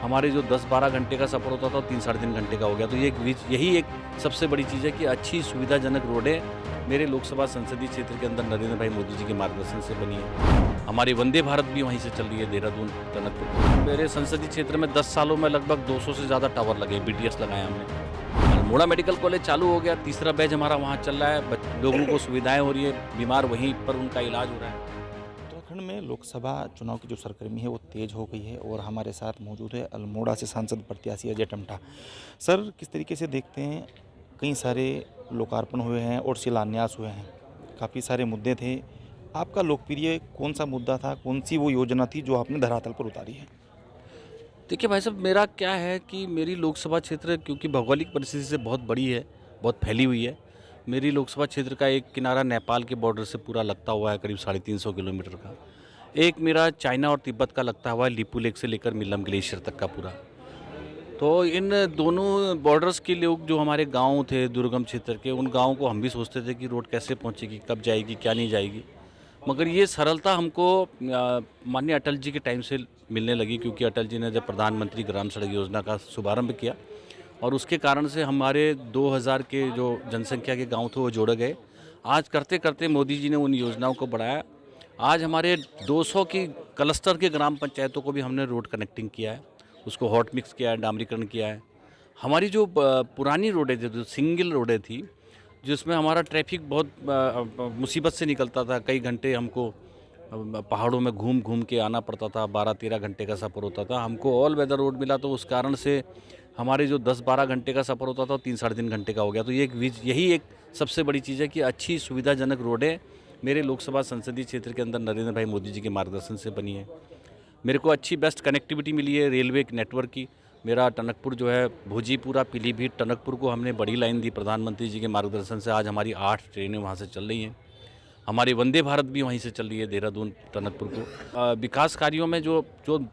हमारे जो 10-12 घंटे का सफ़र होता था वो 3 साढ़े 3 घंटे का हो गया। तो यही एक सबसे बड़ी चीज़ है कि अच्छी सुविधाजनक रोडें मेरे लोकसभा संसदीय क्षेत्र के अंदर नरेंद्र भाई मोदी जी के मार्गदर्शन से बनी है। हमारी वंदे भारत भी वहीं से चल रही है, देहरादून टनकपुर। मेरे संसदीय क्षेत्र में 10 सालों में लगभग 200 से ज़्यादा टावर लगे, बीटीएस लगाए हमने। अल्मोड़ा मेडिकल कॉलेज चालू हो गया, तीसरा बैच हमारा वहाँ चल रहा है। लोगों को सुविधाएँ हो रही है, बीमार वहीं पर उनका इलाज हो रहा है। उत्तराखंड में लोकसभा चुनाव की जो सरगर्मी है वो तेज हो गई है और हमारे साथ मौजूद है अल्मोड़ा से सांसद प्रत्याशी अजय टमटा। सर, किस तरीके से देखते हैं, कई सारे लोकार्पण हुए हैं और शिलान्यास हुए हैं, काफ़ी सारे मुद्दे थे। आपका लोकप्रिय कौन सा मुद्दा था, कौन सी वो योजना थी जो आपने धरातल पर उतारी है? देखिए भाई साहब, मेरा क्या है कि मेरी लोकसभा क्षेत्र क्योंकि भौगोलिक परिस्थिति से बहुत बड़ी है, बहुत फैली हुई है। मेरी लोकसभा क्षेत्र का एक किनारा नेपाल के बॉर्डर से पूरा लगता हुआ है, करीब 350 किलोमीटर का। एक मेरा चाइना और तिब्बत का लगता हुआ है, लिपू लेक से लेकर मिलम ग्लेशियर तक का पूरा। तो इन दोनों बॉर्डर्स के लोग जो हमारे गाँव थे दुर्गम क्षेत्र के, उन गाँव को हम भी सोचते थे कि रोड कैसे पहुँचेगी, कब जाएगी, क्या नहीं जाएगी। मगर ये सरलता हमको माननीय अटल जी के टाइम से मिलने लगी, क्योंकि अटल जी ने जब प्रधानमंत्री ग्राम सड़क योजना का शुभारंभ किया और उसके कारण से हमारे 2000 के जो जनसंख्या के गांव थे वो जोड़े गए। आज करते करते मोदी जी ने उन योजनाओं को बढ़ाया। आज हमारे 200 की क्लस्टर के ग्राम पंचायतों को भी हमने रोड कनेक्टिंग किया है, उसको हॉट मिक्स किया है, डामरीकरण किया है। हमारी जो पुरानी रोडें थी, जो सिंगल रोडें थी, जिसमें हमारा ट्रैफिक बहुत मुसीबत से निकलता था, कई घंटे हमको पहाड़ों में घूम घूम के आना पड़ता था, 12-13 घंटे का सफ़र होता था। हमको ऑल वेदर रोड मिला, तो उस कारण से हमारे जो 10-12 घंटे का सफ़र होता था वो 3 साढ़े 3 घंटे का हो गया। तो यही एक सबसे बड़ी चीज़ है कि अच्छी सुविधाजनक रोडें मेरे लोकसभा संसदीय क्षेत्र के अंदर नरेंद्र भाई मोदी जी के मार्गदर्शन से बनी है। मेरे को अच्छी बेस्ट कनेक्टिविटी मिली है रेलवे नेटवर्क की। मेरा टनकपुर जो है, भोजीपुरा, पीलीभीत, टनकपुर को हमने बड़ी लाइन दी प्रधानमंत्री जी के मार्गदर्शन से। आज हमारी 8 ट्रेनें वहाँ से चल रही हैं। हमारी वंदे भारत भी वहीं से चल रही है, देहरादून टनकपुर को। विकास कार्यों में जो जो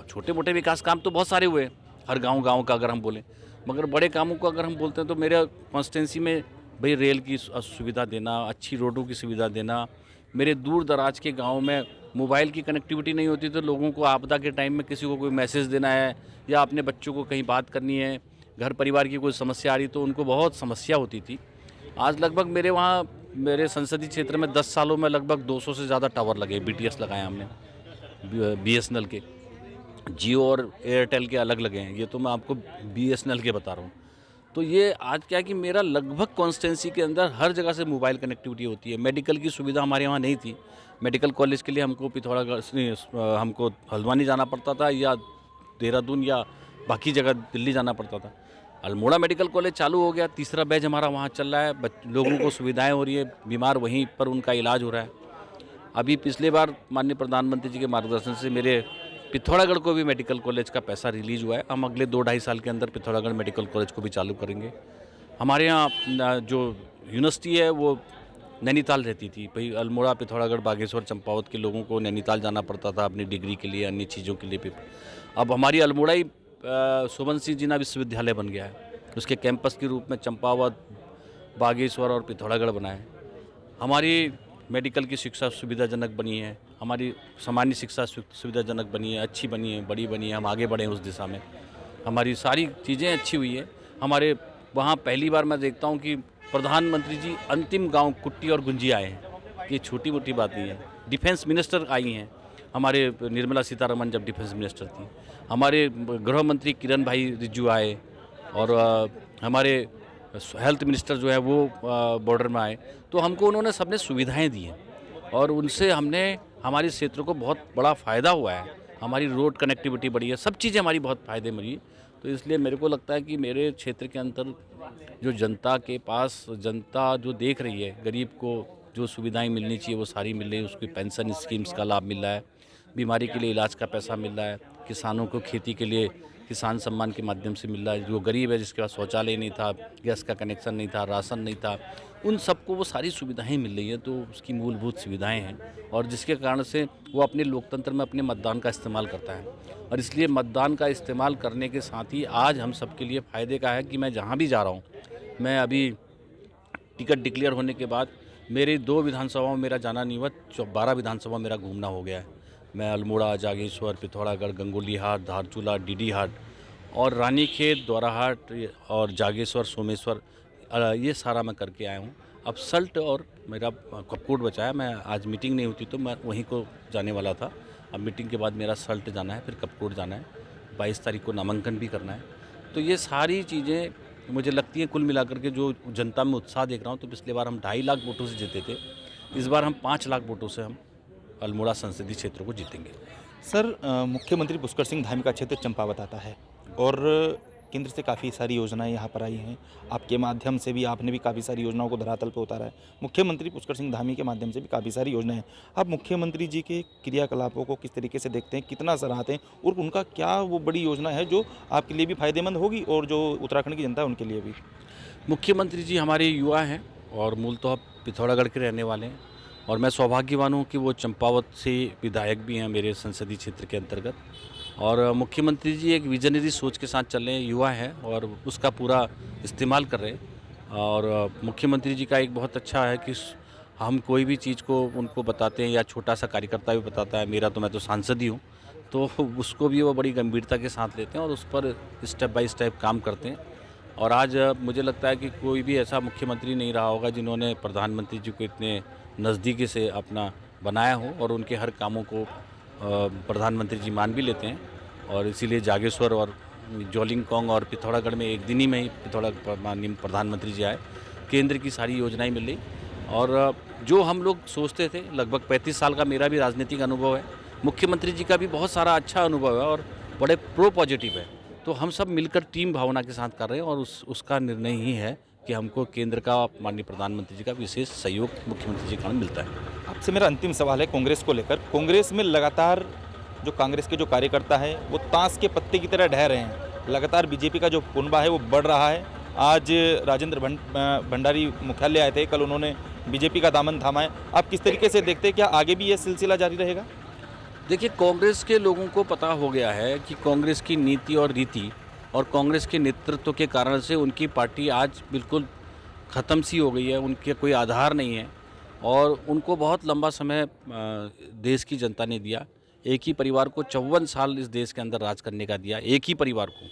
छोटे-मोटे विकास काम तो बहुत सारे हुए हैं, हर गाँव-गाँव का अगर हम बोलें। मगर बड़े कामों को अगर हम बोलते हैं तो मेरे कॉन्स्टिट्यूंसी में भई रेल की सुविधा देना, अच्छी रोडों की सुविधा देना। मेरे दूर-दराज के गाँव में मोबाइल की कनेक्टिविटी नहीं होती, तो लोगों को आपदा के टाइम में किसी को कोई मैसेज देना है या अपने बच्चों को कहीं बात करनी है, घर परिवार की कोई समस्या आ रही, तो उनको बहुत समस्या होती थी। आज लगभग मेरे वहाँ मेरे संसदीय क्षेत्र में 10 सालों में लगभग 200 से ज़्यादा टावर लगे, बीटीएस लगाए हमने, बीएसएनएल के। जियो और एयरटेल के अलग लगे हैं, ये तो मैं आपको बीएसएनएल के बता रहा हूँ। तो ये आज क्या है कि मेरा लगभग कॉन्स्टिट्यूंसी के अंदर हर जगह से मोबाइल कनेक्टिविटी होती है। मेडिकल की सुविधा हमारे यहाँ नहीं थी। मेडिकल कॉलेज के लिए हमको पिथौरागढ़ से हमको हल्द्वानी जाना पड़ता था, या देहरादून, या बाकी जगह दिल्ली जाना पड़ता था। अल्मोड़ा मेडिकल कॉलेज चालू हो गया, तीसरा बैच हमारा वहाँ चल रहा है। लोगों को सुविधाएँ हो रही है, बीमार वहीं पर उनका इलाज हो रहा है। अभी पिछले बार माननीय प्रधानमंत्री जी के मार्गदर्शन से मेरे पिथौरागढ़ को भी मेडिकल कॉलेज का पैसा रिलीज़ हुआ है। हम अगले 2-2.5 साल के अंदर पिथौरागढ़ मेडिकल कॉलेज को भी चालू करेंगे। हमारे यहाँ जो यूनिवर्सिटी है वो नैनीताल रहती थी। भई अल्मोड़ा, पिथौरागढ़, बागेश्वर, चंपावत के लोगों को नैनीताल जाना पड़ता था अपनी डिग्री के लिए, अन्य चीज़ों के लिए भी। अब हमारी अल्मोड़ा ही सुमन सिंह जीना विश्वविद्यालय बन गया है। उसके कैंपस के रूप में चंपावत, बागेश्वर और पिथौरागढ़ बना है। हमारी मेडिकल की शिक्षा सुविधाजनक बनी है, हमारी सामान्य शिक्षा सुविधाजनक बनी है, अच्छी बनी है, बड़ी बनी है, हम आगे बढ़े हैं उस दिशा में। हमारी सारी चीज़ें अच्छी हुई है। हमारे वहाँ पहली बार मैं देखता हूँ कि प्रधानमंत्री जी अंतिम गांव कुट्टी और गुंजी आए हैं। ये छोटी-मोटी बात नहीं है। डिफेंस मिनिस्टर आई हैं, हमारे निर्मला सीतारमण जब डिफेंस मिनिस्टर थी। हमारे गृह मंत्री किरण भाई रिजिजू आए, और हमारे हेल्थ मिनिस्टर जो है वो बॉर्डर में आए। तो हमको उन्होंने सबने सुविधाएं दी हैं और उनसे हमने हमारे क्षेत्र को बहुत बड़ा फ़ायदा हुआ है। हमारी रोड कनेक्टिविटी बढ़ी है, सब चीज़ें हमारी बहुत फ़ायदे मिली। तो इसलिए मेरे को लगता है कि मेरे क्षेत्र के अंदर जो जनता के पास, जनता जो देख रही है, गरीब को जो सुविधाएं मिलनी चाहिए वो सारी मिल रही है। उसकी पेंशन स्कीम्स का लाभ मिल रहा है, बीमारी के लिए इलाज का पैसा मिल रहा है, किसानों को खेती के लिए किसान सम्मान के माध्यम से मिल रहा है। जो गरीब है, जिसके पास शौचालय नहीं था, गैस का कनेक्शन नहीं था, राशन नहीं था, उन सबको वो सारी सुविधाएं मिल रही हैं। तो उसकी मूलभूत सुविधाएं हैं, और जिसके कारण से वो अपने लोकतंत्र में अपने मतदान का इस्तेमाल करता है। और इसलिए मतदान का इस्तेमाल करने के साथ ही आज हम सबके लिए फ़ायदे का है कि मैं जहाँ भी जा रहा हूँ, मैं अभी टिकट डिक्लेयर होने के बाद मेरी 2 विधानसभाओं में मेरा जाना नहीं हुआ, 12 विधानसभा मेरा घूमना हो गया है। मैं अल्मोड़ा, जागेश्वर, पिथौरागढ़, गंगोली हाट, धारचूला, डीडी हाट और रानीखेत, द्वाराहाट और जागेश्वर, सोमेश्वर, ये सारा मैं करके आया हूँ। अब सल्ट और मेरा कपकोट बचा है। मैं आज मीटिंग नहीं होती तो मैं वहीं को जाने वाला था। अब मीटिंग के बाद मेरा सल्ट जाना है, फिर कपकोट जाना है। 22 तारीख को नामांकन भी करना है। तो ये सारी चीज़ें मुझे लगती हैं कुल मिलाकर के जो जनता में उत्साह देख रहा हूँ, तो पिछले बार हम 2.5 लाख वोटों से जीते थे। इस बार हम 5 लाख वोटों से हम अल्मोड़ा संसदीय क्षेत्र को जीतेंगे। सर मुख्यमंत्री पुष्कर सिंह धामी का क्षेत्र चंपावत आता है और केंद्र से काफ़ी सारी योजनाएं यहाँ पर आई हैं। आपके माध्यम से भी आपने भी काफ़ी सारी योजनाओं को धरातल पर उतारा है। मुख्यमंत्री पुष्कर सिंह धामी के माध्यम से भी काफ़ी सारी योजनाएं हैं। आप मुख्यमंत्री जी के क्रियाकलापों को किस तरीके से देखते हैं, कितना सराहते हैं और उनका क्या वो बड़ी योजना है जो आपके लिए भी फायदेमंद होगी और जो उत्तराखंड की जनता है उनके लिए भी? मुख्यमंत्री जी हमारे युवा हैं और मूलतः पिथौरागढ़ के रहने वाले हैं और मैं सौभाग्यवान हूँ कि वो चंपावत से विधायक भी हैं मेरे संसदीय क्षेत्र के अंतर्गत। और मुख्यमंत्री जी एक विजनरी सोच के साथ चल रहे हैं, युवा हैं और उसका पूरा इस्तेमाल कर रहे हैं। और मुख्यमंत्री जी का एक बहुत अच्छा है कि हम कोई भी चीज़ को उनको बताते हैं या छोटा सा कार्यकर्ता भी बताता है, मैं तो सांसद ही हूँ, तो उसको भी वो बड़ी गंभीरता के साथ लेते हैं और उस पर स्टेप बाय स्टेप काम करते हैं। और आज मुझे लगता है कि कोई भी ऐसा मुख्यमंत्री नहीं रहा होगा जिन्होंने प्रधानमंत्री जी को इतने नज़दीकी से अपना बनाया हो और उनके हर कामों को प्रधानमंत्री जी मान भी लेते हैं। और इसीलिए जागेश्वर और जोलिंगकोंग और पिथौरागढ़ में एक दिन ही में ही माननीय प्रधानमंत्री जी आए, केंद्र की सारी योजनाएं मिल रही। और जो हम लोग सोचते थे, लगभग 35 साल का मेरा भी राजनीतिक अनुभव है, मुख्यमंत्री जी का भी बहुत सारा अच्छा अनुभव है और बड़े प्रो पॉजिटिव है। तो हम सब मिलकर टीम भावना के साथ कर रहे हैं और उसका निर्णय ही है कि हमको केंद्र का, माननीय प्रधानमंत्री जी का विशेष सहयोग मुख्यमंत्री जी का मिलता है। आपसे मेरा अंतिम सवाल है कांग्रेस को लेकर। कांग्रेस में लगातार जो कांग्रेस के जो कार्यकर्ता हैं वो ताश के पत्ते की तरह ढह रहे हैं। लगातार बीजेपी का जो कुनबा है वो बढ़ रहा है। आज राजेंद्र भंडारी मुख्यालय आए थे, कल उन्होंने बीजेपी का दामन थामा है। आप किस तरीके से देखते हैं, क्या आगे भी ये सिलसिला जारी रहेगा? देखिए, कांग्रेस के लोगों को पता हो गया है कि कांग्रेस की नीति और रीति और कांग्रेस के नेतृत्व के कारण से उनकी पार्टी आज बिल्कुल ख़त्म सी हो गई है, उनके कोई आधार नहीं है। और उनको बहुत लंबा समय देश की जनता ने दिया। एक ही परिवार को 54 साल इस देश के अंदर राज करने का दिया, एक ही परिवार को।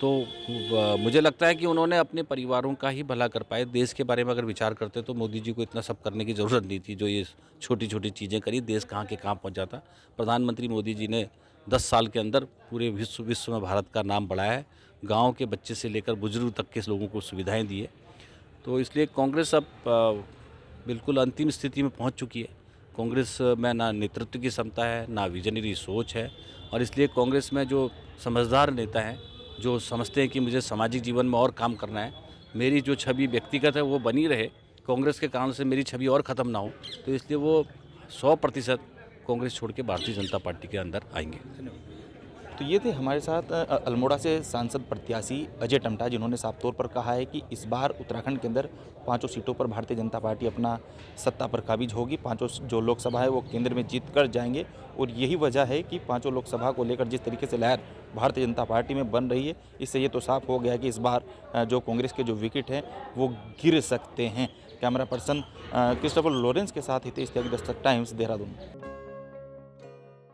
तो मुझे लगता है कि उन्होंने अपने परिवारों का ही भला कर पाए। देश के बारे में अगर विचार करते तो मोदी जी को इतना सब करने की ज़रूरत नहीं थी। जो ये छोटी छोटी चीज़ें करी, देश कहाँ के कहाँ पहुँच जाता। प्रधानमंत्री मोदी जी ने 10 साल के अंदर पूरे विश्व में भारत का नाम बढ़ाया है। गाँव के बच्चे से लेकर बुजुर्ग तक के लोगों को सुविधाएँ दी है। तो इसलिए कांग्रेस अब बिल्कुल अंतिम स्थिति में पहुंच चुकी है। कांग्रेस में ना नेतृत्व की क्षमता है, ना विजनरी सोच है। और इसलिए कांग्रेस में जो समझदार नेता हैं, जो समझते हैं कि मुझे सामाजिक जीवन में और काम करना है, मेरी जो छवि व्यक्तिगत है वो बनी रहे, कांग्रेस के कारण से मेरी छवि और ख़त्म ना हो, तो इसलिए वो 100% कांग्रेस छोड़ के भारतीय जनता पार्टी के अंदर आएंगे। तो ये थे हमारे साथ अल्मोड़ा से सांसद प्रत्याशी अजय टम्टा, जिन्होंने साफ तौर पर कहा है कि इस बार उत्तराखंड के अंदर 5 सीटों पर भारतीय जनता पार्टी अपना सत्ता पर काबिज होगी। 5 जो लोकसभा है वो केंद्र में जीत कर जाएंगे और यही वजह है कि 5 लोकसभा को लेकर जिस तरीके से लहर भारतीय जनता पार्टी में बन रही है, इससे ये तो साफ हो गया कि इस बार जो कांग्रेस के जो विकेट हैं वो गिर सकते हैं। कैमरा पर्सन क्रिस्टोफर लॉरेंस के साथ हितेश त्यागी, दस्तक टाइम्स, देहरादून।